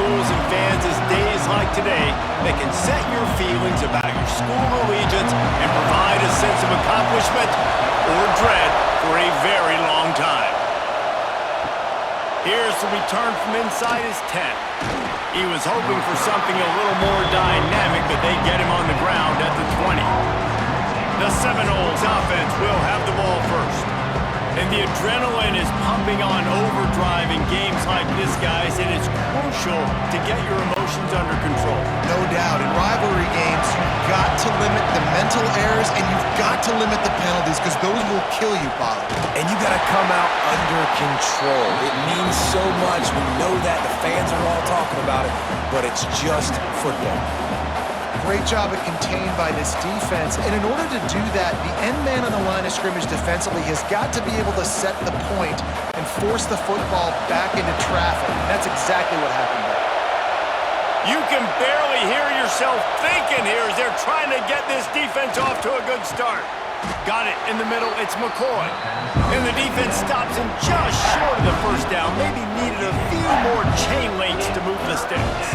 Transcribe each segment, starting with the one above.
schools and fans is days like today that can set your feelings about your school allegiance and provide a sense of accomplishment or dread for a very long time. Here's the return from inside his tent. He was hoping for something a little more dynamic, but they get him on the ground at the 20. The Seminoles offense will have the ball first. And the adrenaline is pumping on overdrive in games like this, guys, and it's crucial to get your emotions under control. No doubt. In rivalry games, you've got to limit the mental errors, and you've got to limit the penalties, because those will kill you, Bob. And you got to come out under control. It means so much. We know that. The fans are all talking about it, but it's just football. Great job at contained by this defense. And in order to do that, the end man on the line of scrimmage defensively has got to be able to set the point and force the football back into traffic. And that's exactly what happened there. You can barely hear yourself thinking here as they're trying to get this defense off to a good start. Got it in the middle. It's McCoy. And the defense stops him just short of the first down. Maybe needed a few more chain links to move the sticks.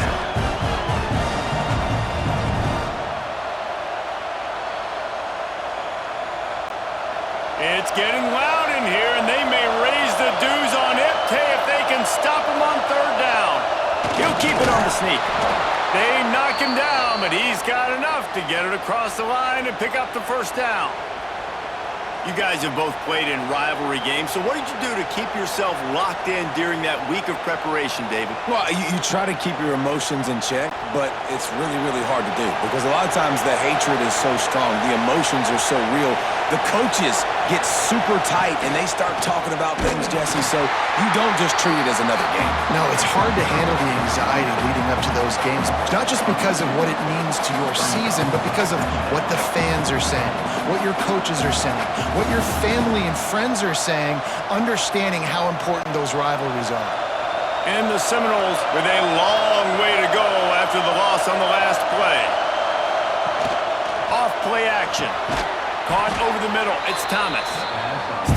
It's getting loud in here, and they may raise the dues on Iptay if they can stop him on third down. He'll keep it on the sneak. They knock him down, but he's got enough to get it across the line and pick up the first down. You guys have both played in rivalry games, so what did you do to keep yourself locked in during that week of preparation, David? Well, you try to keep your emotions in check, but it's really, really hard to do because a lot of times the hatred is so strong. The emotions are so real. The coaches get super tight, and they start talking about things, Jesse, so you don't just treat it as another game. No, it's hard to handle the anxiety leading up to those games, not just because of what it means to your season, but because of what the fans are saying, what your coaches are saying, what your family and friends are saying, understanding how important those rivalries are. And the Seminoles with a long way to go after the loss on the last play. Off play action. Caught over the middle. It's Thomas.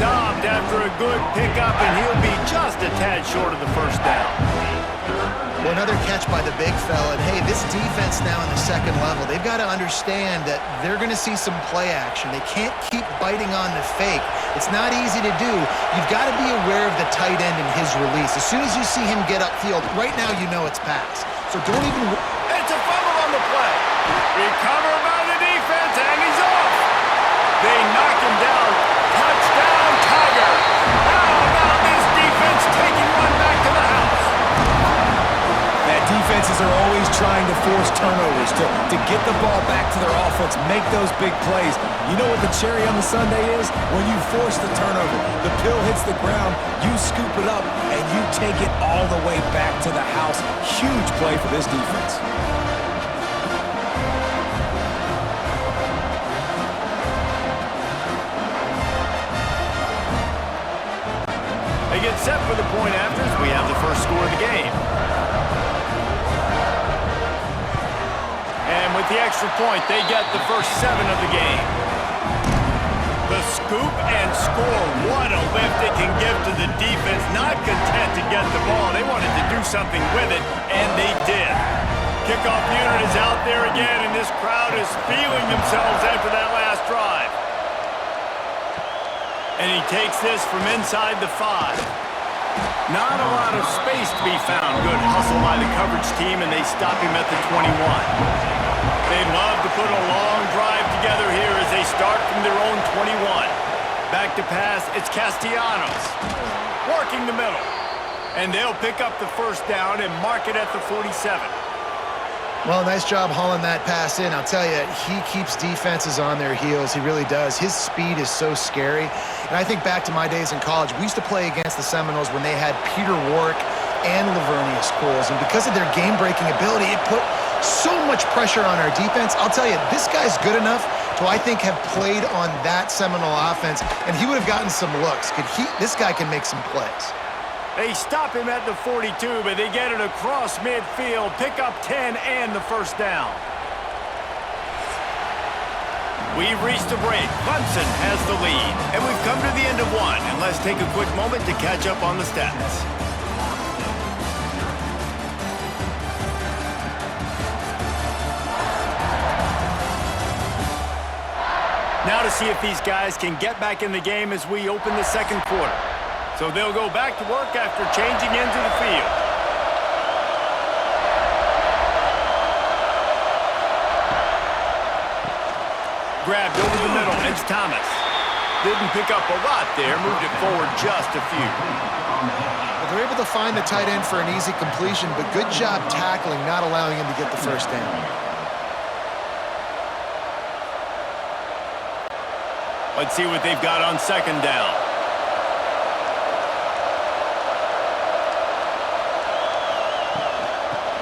Stopped after a good pickup, and he'll be just a tad short of the first down. Well, another catch by the big fella. And hey, this defense now in the second level, they've got to understand that they're going to see some play action. They can't keep biting on the fake. It's not easy to do. You've got to be aware of the tight end and his release. As soon as you see him get upfield, right now you know it's pass. So don't even... It's a fumble on the play. Recovered by the defense, and he's off. They knock him down. Touchdown, Tiger. How about this defense taking one back to the house? That defenses are always trying to force turnovers, to get the ball back to their offense, make those big plays. You know what the cherry on the sundae is? When you force the turnover, the pill hits the ground, you scoop it up, and you take it all the way back to the house. Huge play for this defense. They get set for the point after as we have the first score of the game. And with the extra point, they get the first 7 of the game. The scoop and score. What a lift it can give to the defense. Not content to get the ball. They wanted to do something with it, and they did. Kickoff unit is out there again, and this crowd is feeling themselves after that last drive. And he takes this from inside the 5. Not a lot of space to be found. Good hustle by the coverage team, and they stop him at the 21. They'd love to put a long drive together here as they start from their own 21. Back to pass, it's Castellanos. Working the middle. And they'll pick up the first down and mark it at the 47. Well, nice job hauling that pass in. I'll tell you, he keeps defenses on their heels. He really does. His speed is so scary. And I think back to my days in college, we used to play against the Seminoles when they had Peter Warwick and Lavernius Coles. And because of their game-breaking ability, it put so much pressure on our defense. I'll tell you, this guy's good enough to, I think, have played on that Seminole offense, and he would have gotten some looks. This guy can make some plays. They stop him at the 42, but they get it across midfield, pick up 10 and the first down. We've reached a break. Clemson has the lead, and we've come to the end of one. And let's take a quick moment to catch up on the stats. to see if these guys can get back in the game as we open the second quarter. So they'll go back to work after changing into the field. Grabbed over the middle. It's Thomas. Didn't pick up a lot there. Moved it forward just a few. Well, they're able to find the tight end for an easy completion, but good job tackling, not allowing him to get the first down. Let's see what they've got on second down.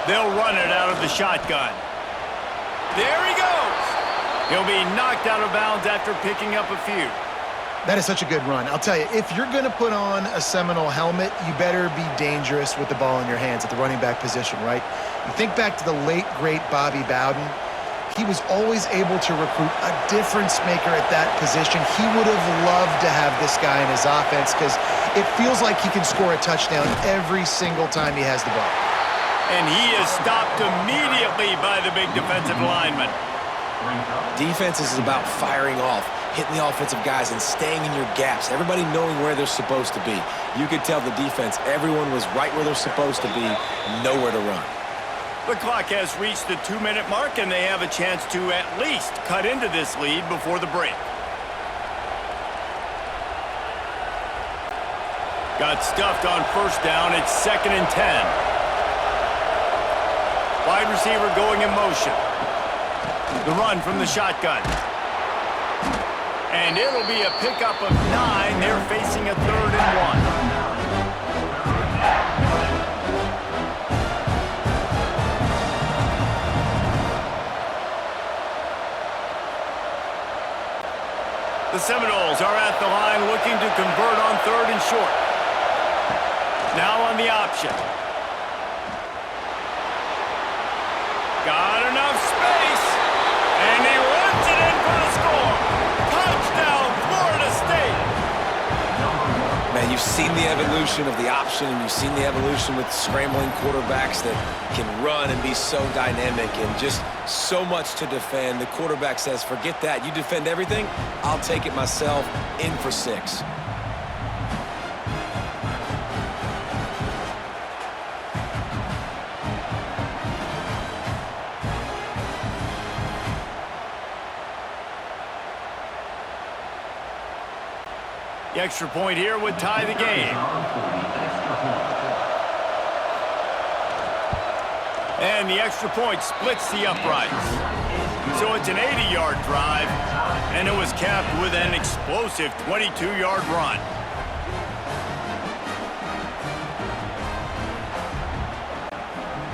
They'll run it out of the shotgun. There he goes. He'll be knocked out of bounds after picking up a few. That is such a good run. I'll tell you, if you're going to put on a Seminole helmet, you better be dangerous with the ball in your hands at the running back position, right? You think back to the late, great Bobby Bowden. He was always able to recruit a difference maker at that position. He would have loved to have this guy in his offense because it feels like he can score a touchdown every single time he has the ball. And he is stopped immediately by the big defensive lineman. Defense is about firing off, hitting the offensive guys and staying in your gaps, everybody knowing where they're supposed to be. You could tell the defense, everyone was right where they're supposed to be, nowhere to run. The clock has reached the 2-minute mark, and they have a chance to at least cut into this lead before the break. Got stuffed on first down. It's 2nd and 10. Wide receiver going in motion. The run from the shotgun. And it'll be a pickup of 9. They're facing a 3rd and 1. The Seminoles are at the line looking to convert on 3rd and short. Now on the option. Got enough space. And he runs it in for the score. Touchdown, Florida State. Man, you've seen the evolution of the option, and you've seen the evolution with scrambling quarterbacks that can run and be so dynamic and just so much to defend. The quarterback says, forget that. You defend everything, I'll take it myself. In for 6. The extra point here would tie the game. And the extra point splits the uprights. So it's an 80-yard drive, and it was capped with an explosive 22-yard run.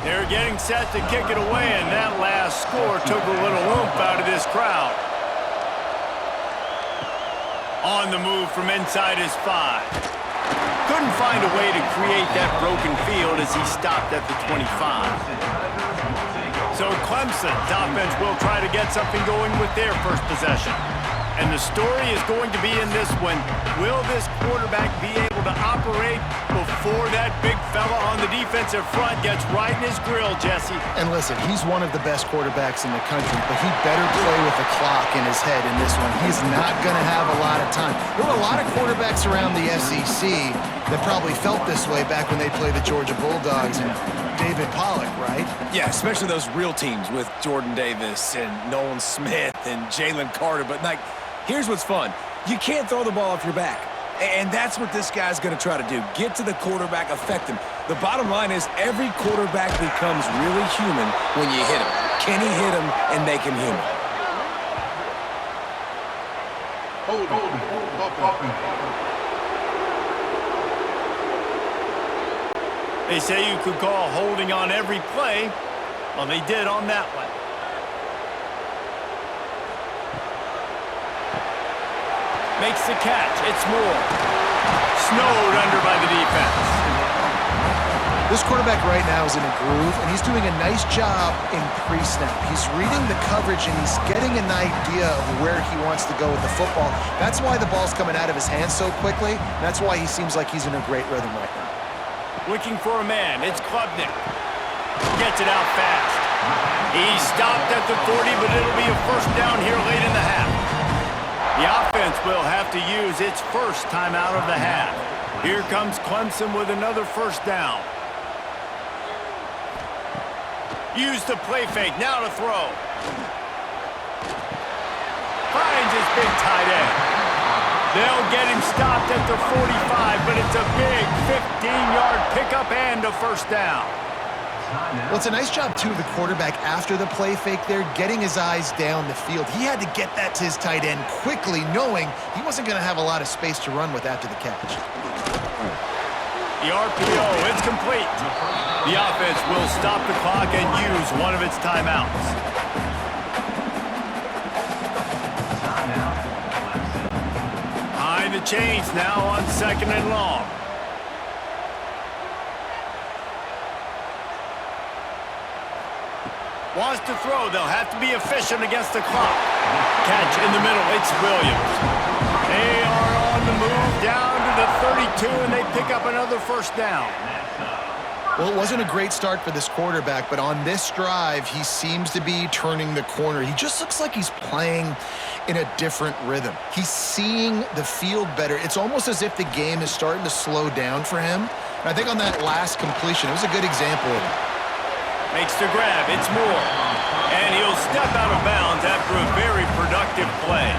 They're getting set to kick it away, and that last score took a little oomph out of this crowd. On the move from inside his 5. Couldn't find a way to create that broken field as he stopped at the 25. So Clemson's offense will try to get something going with their first possession. And the story is going to be in this one. Will this quarterback be able to operate before that big fella on the defensive front gets right in his grill, Jesse? And listen, he's one of the best quarterbacks in the country, but he better play with the clock in his head in this one. He's not going to have a lot of time. There were a lot of quarterbacks around the SEC that probably felt this way back when they played the Georgia Bulldogs and David Pollock, right? Yeah, especially those real teams with Jordan Davis and Nolan Smith and Jalen Carter. But, like, here's what's fun. You can't throw the ball off your back. And that's what this guy's going to try to do. Get to the quarterback, affect him. The bottom line is every quarterback becomes really human when you hit him. Can he hit him and make him human? They say you could call holding on every play. Well, they did on that one. Makes the catch. It's Moore. Snowed under by the defense. This quarterback right now is in a groove, and he's doing a nice job in pre-snap. He's reading the coverage, and he's getting an idea of where he wants to go with the football. That's why the ball's coming out of his hands so quickly. That's why he seems like he's in a great rhythm right now. Looking for a man. It's Klubnik. Gets it out fast. He stopped at the 40, but it'll be a first down here late in the half. The offense will have to use its first timeout of the half. Here comes Clemson with another first down. Use the play fake, now to throw. Finds his big tight end. They'll get him stopped at the 45, but it's a big 15-yard pickup and a first down. Well, it's a nice job, too, of the quarterback after the play fake there, getting his eyes down the field. He had to get that to his tight end quickly, knowing he wasn't going to have a lot of space to run with after the catch. The RPO, it's complete. The offense will stop the clock and use one of its timeouts. Behind the chains now on second and long. Wants to throw. They'll have to be efficient against the clock. Catch in the middle. It's Williams. They are on the move down to the 32, and they pick up another first down. Well, it wasn't a great start for this quarterback, but on this drive, he seems to be turning the corner. He just looks like he's playing in a different rhythm. He's seeing the field better. It's almost as if the game is starting to slow down for him. And I think on that last completion, it was a good example of it. Makes the grab. It's Moore. And he'll step out of bounds after a very productive play.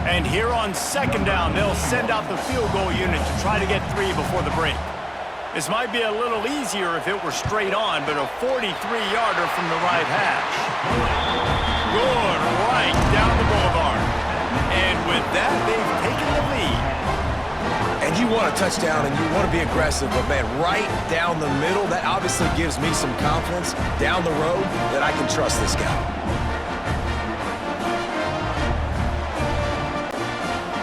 And here on second down, they'll send out the field goal unit to try to get 3 before the break. This might be a little easier if it were straight on, but a 43-yarder from the right hash. Good right down the boulevard. And with that, they've taken the lead. And you want a touchdown and you want to be aggressive, but man, right down the middle, that obviously gives me some confidence down the road that I can trust this guy.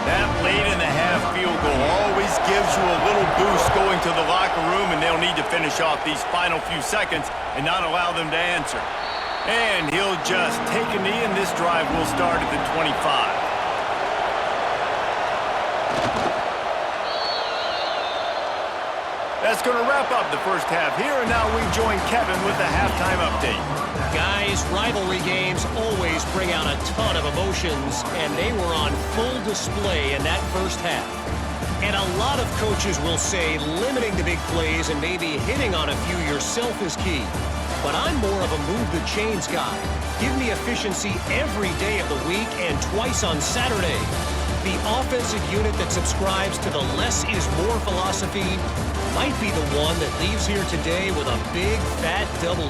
That late in the half field goal always gives you a little boost going to the locker room, and they'll need to finish off these final few seconds and not allow them to answer. And he'll just take a knee, and this drive will start at the 25. That's going to wrap up the first half here, and now we join Kevin with the halftime update. Guys, rivalry games always bring out a ton of emotions, and they were on full display in that first half. And a lot of coaches will say limiting the big plays and maybe hitting on a few yourself is key. But I'm more of a move-the-chains guy. Give me efficiency every day of the week and twice on Saturday. The offensive unit that subscribes to the less is more philosophy might be the one that leaves here today with a big, fat W.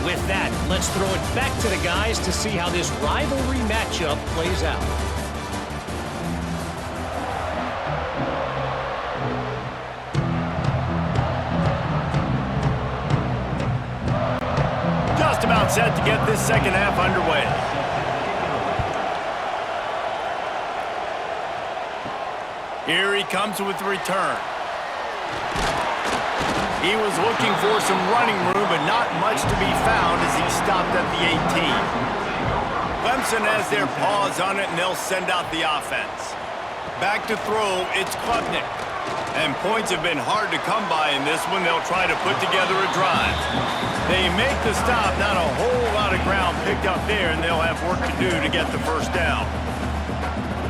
With that, let's throw it back to the guys to see how this rivalry matchup plays out. Just about set to get this second half underway. Here he comes with the return. He was looking for some running room, but not much to be found as he stopped at the 18. Clemson has their paws on it, and they'll send out the offense. Back to throw, it's Klubnik. And points have been hard to come by in this one. They'll try to put together a drive. They make the stop, not a whole lot of ground picked up there, and they'll have work to do to get the first down.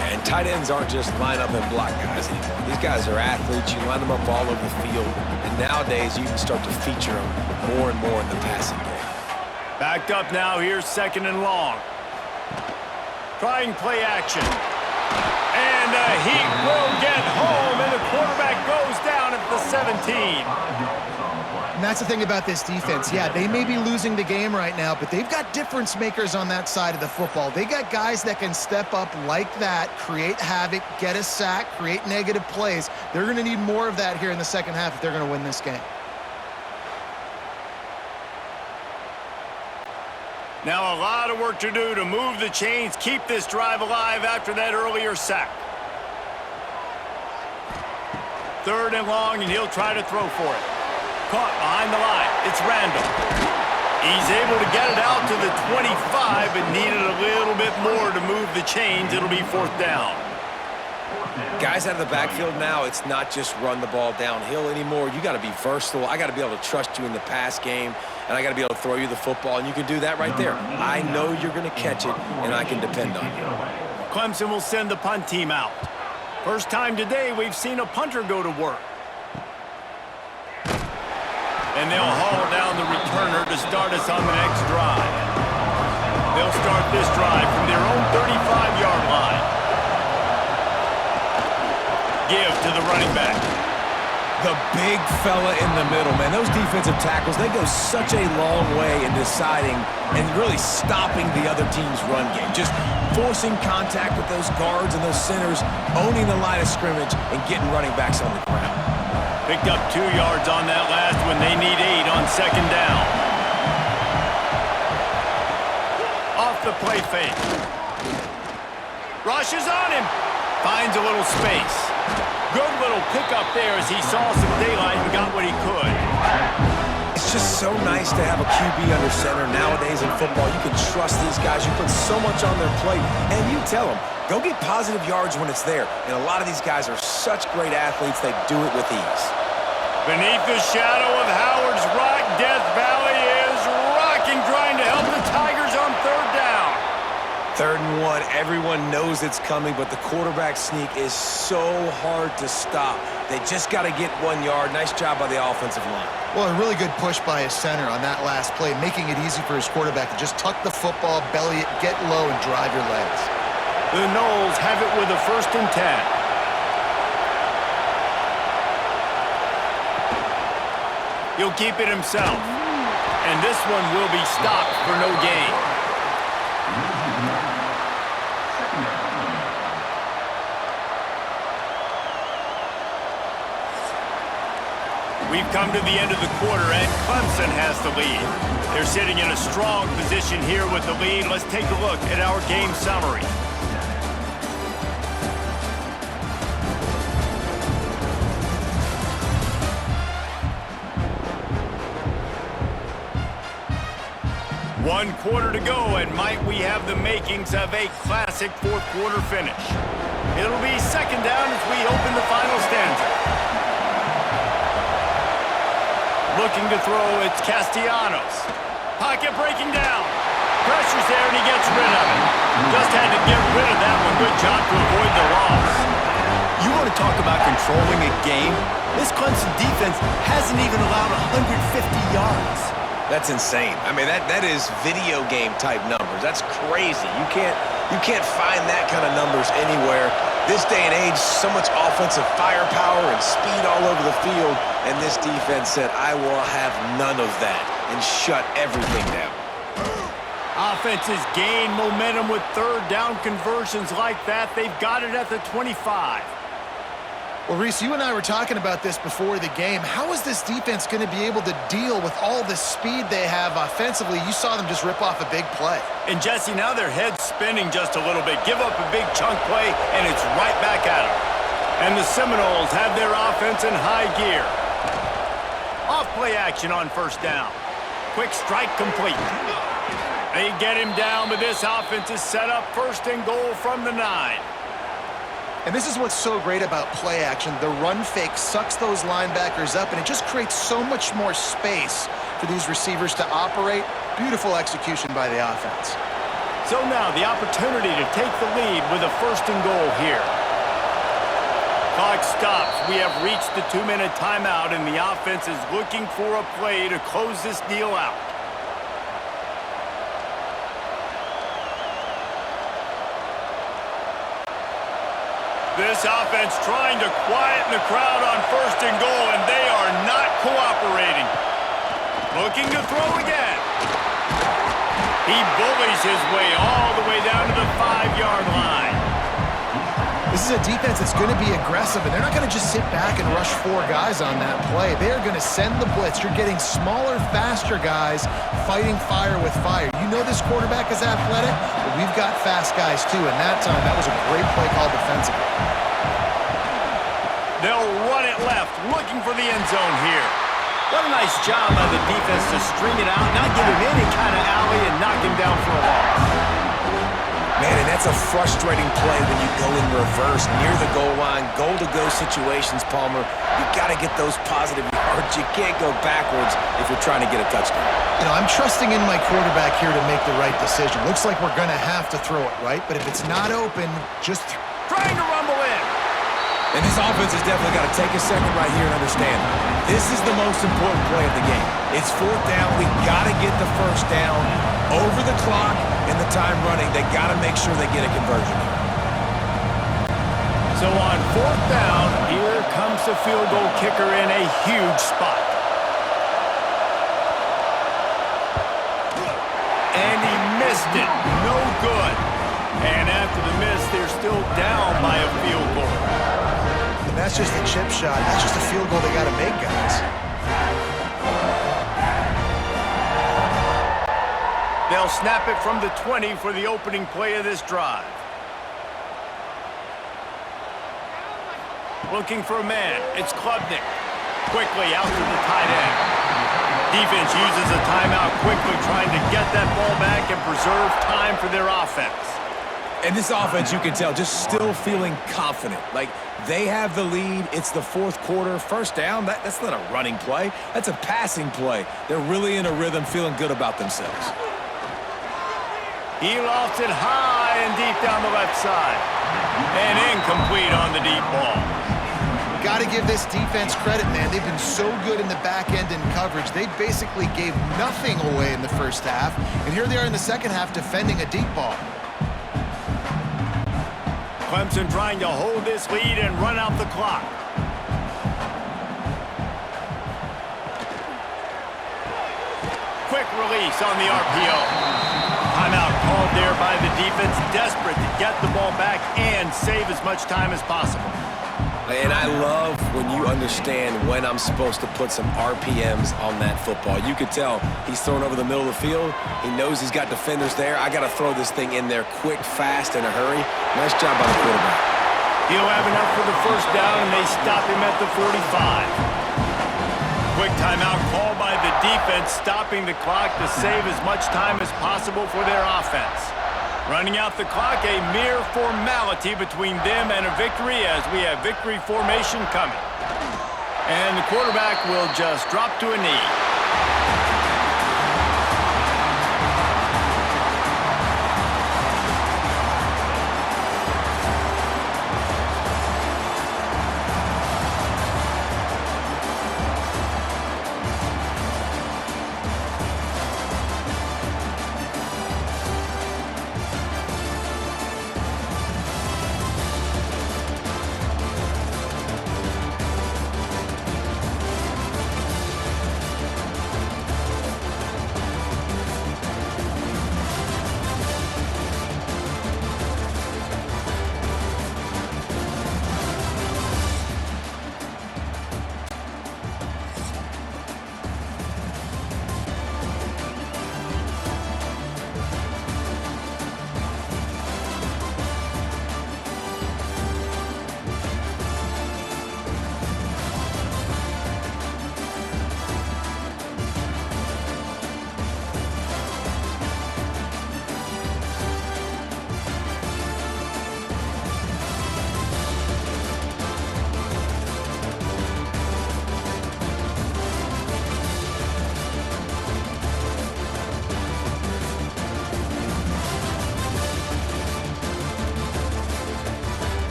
Yeah, and tight ends aren't just line up and block guys anymore. These guys are athletes. You line them up all over the field. And nowadays, you can start to feature them more and more in the passing game. Backed up now, here's second and long. Trying play action. And he will get home, and the quarterback goes down at the 17. And that's the thing about this defense. Yeah, they may be losing the game right now, but they've got difference makers on that side of the football. They got guys that can step up like that, create havoc, get a sack, create negative plays. They're going to need more of that here in the second half if they're going to win this game. Now a lot of work to do to move the chains, keep this drive alive after that earlier sack. Third and long, and he'll try to throw for it. Caught behind the line. It's Randall. He's able to get it out to the 25, but needed a little bit more to move the chains. It'll be fourth down. Guys out of the backfield now, it's not just run the ball downhill anymore. You got to be versatile. I got to be able to trust you in the pass game, and I got to be able to throw you the football, and you can do that right there. I know you're going to catch it, and I can depend on you. Clemson will send the punt team out. First time today we've seen a punter go to work. And they'll haul down the returner to start us on the next drive. They'll start this drive from their own 35-yard line. Give to the running back. The big fella in the middle, man. Those defensive tackles, they go such a long way in deciding and really stopping the other team's run game. Just forcing contact with those guards and those centers, owning the line of scrimmage, and getting running backs on the ground. Picked up 2 yards on that last one. They need 8 on second down. Off the play fake. Rushes on him. Finds a little space. Good little pickup there as he saw some daylight and got what he could. It's just so nice to have a QB under center nowadays in football. You can trust these guys. You put so much on their plate, and you tell them, go get positive yards when it's there. And a lot of these guys are such great athletes, they do it with ease. Beneath the shadow of Howard's Rock, Death Valley is rocking, trying to help the Tigers on third down. 3rd and 1, everyone knows it's coming, but the quarterback sneak is so hard to stop. They just got to get 1 yard. Nice job by the offensive line. Well, a really good push by his center on that last play, making it easy for his quarterback to just tuck the football, belly it, get low, and drive your legs. The Noles have it with a 1st and 10. He'll keep it himself. And this one will be stopped for no gain. We've come to the end of the quarter, and Clemson has the lead. They're sitting in a strong position here with the lead. Let's take a look at our game summary. One quarter to go, and might we have the makings of a classic 4th quarter finish. It'll be second down as we open the final stanza. Looking to throw, it's Castellanos. Pocket breaking down. Pressure's there, and he gets rid of it. Just had to get rid of that one. Good job to avoid the loss. You want to talk about controlling a game? This Clemson defense hasn't even allowed 150 yards. That's insane. I mean, that is video game type numbers. That's crazy. You can't find that kind of numbers anywhere. This day and age, so much offensive firepower and speed all over the field, and this defense said, I will have none of that, and shut everything down. Offenses gain momentum with 3rd down conversions like that. They've got it at the 25. Well, Reese, you and I were talking about this before the game. How is this defense going to be able to deal with all the speed they have offensively? You saw them just rip off a big play. And, Jesse, now their head's spinning just a little bit. Give up a big chunk play, and it's right back at them. And the Seminoles have their offense in high gear. Off-play action on 1st down. Quick strike complete. They get him down, but this offense is set up 1st and goal from the 9. And this is what's so great about play action. The run fake sucks those linebackers up, and it just creates so much more space for these receivers to operate. Beautiful execution by the offense. So now the opportunity to take the lead with a 1st and goal here. Clock stops. We have reached the 2-minute timeout, and the offense is looking for a play to close this deal out. This offense trying to quieten the crowd on 1st and goal, and they are not cooperating. Looking to throw again. He bullies his way all the way down to the 5-yard line. This is a defense that's going to be aggressive, and they're not going to just sit back and rush 4 guys on that play. They are going to send the blitz. You're getting smaller, faster guys fighting fire with fire. You know this quarterback is athletic, but we've got fast guys too, and that time, that was a great play call defensively. They'll run it left, looking for the end zone here. What a nice job by the defense to string it out, not give him any kind of alley, and knock him down for a loss. Man, Man, and that's a frustrating play when you go in reverse near the goal line, goal-to-go situations, Palmer. You got to get those positive yards. You can't go backwards if you're trying to get a touchdown. You know, I'm trusting in my quarterback here to make the right decision. Looks like we're going to have to throw it, right? But if it's not open, just Trying to rumble in. And this offense has definitely got to take a second right here and understand this is the most important play of the game. It's fourth down. We got to get the first down over the clock and the time running. They got to make sure they get a conversion here. So on fourth down, here comes the field goal kicker in a huge spot. And he missed it. No good. And after the miss, they're still down by a field goal. And that's just a chip shot. That's just a field goal they got to make, guys. They'll snap it from the 20 for the opening play of this drive. Looking for a man. It's Klubnik. Quickly out to the tight end. Defense uses a timeout quickly, trying to get that ball back and preserve time for their offense. And this offense, you can tell, just still feeling confident. Like, they have the lead. It's the fourth quarter. First down, that's not a running play. That's a passing play. They're really in a rhythm, feeling good about themselves. He lofts it high and deep down the left side. And incomplete on the deep ball. Got to give this defense credit, man. They've been so good in the back end in coverage. They basically gave nothing away in the first half. And here they are in the second half defending a deep ball. Clemson trying to hold this lead and run out the clock. Quick release on the RPO. Timeout called there by the defense, desperate to get the ball back and save as much time as possible. And I love when you understand when I'm supposed to put some RPMs on that football. You could tell he's throwing over the middle of the field. He knows he's got defenders there. I got to throw this thing in there quick, fast, in a hurry. Nice job by the quarterback. He'll have enough for the first down, and they stop him at the 45. Quick timeout called by the defense, stopping the clock to save as much time as possible for their offense. Running out the clock, a mere formality between them and a victory as we have victory formation coming. And the quarterback will just drop to a knee.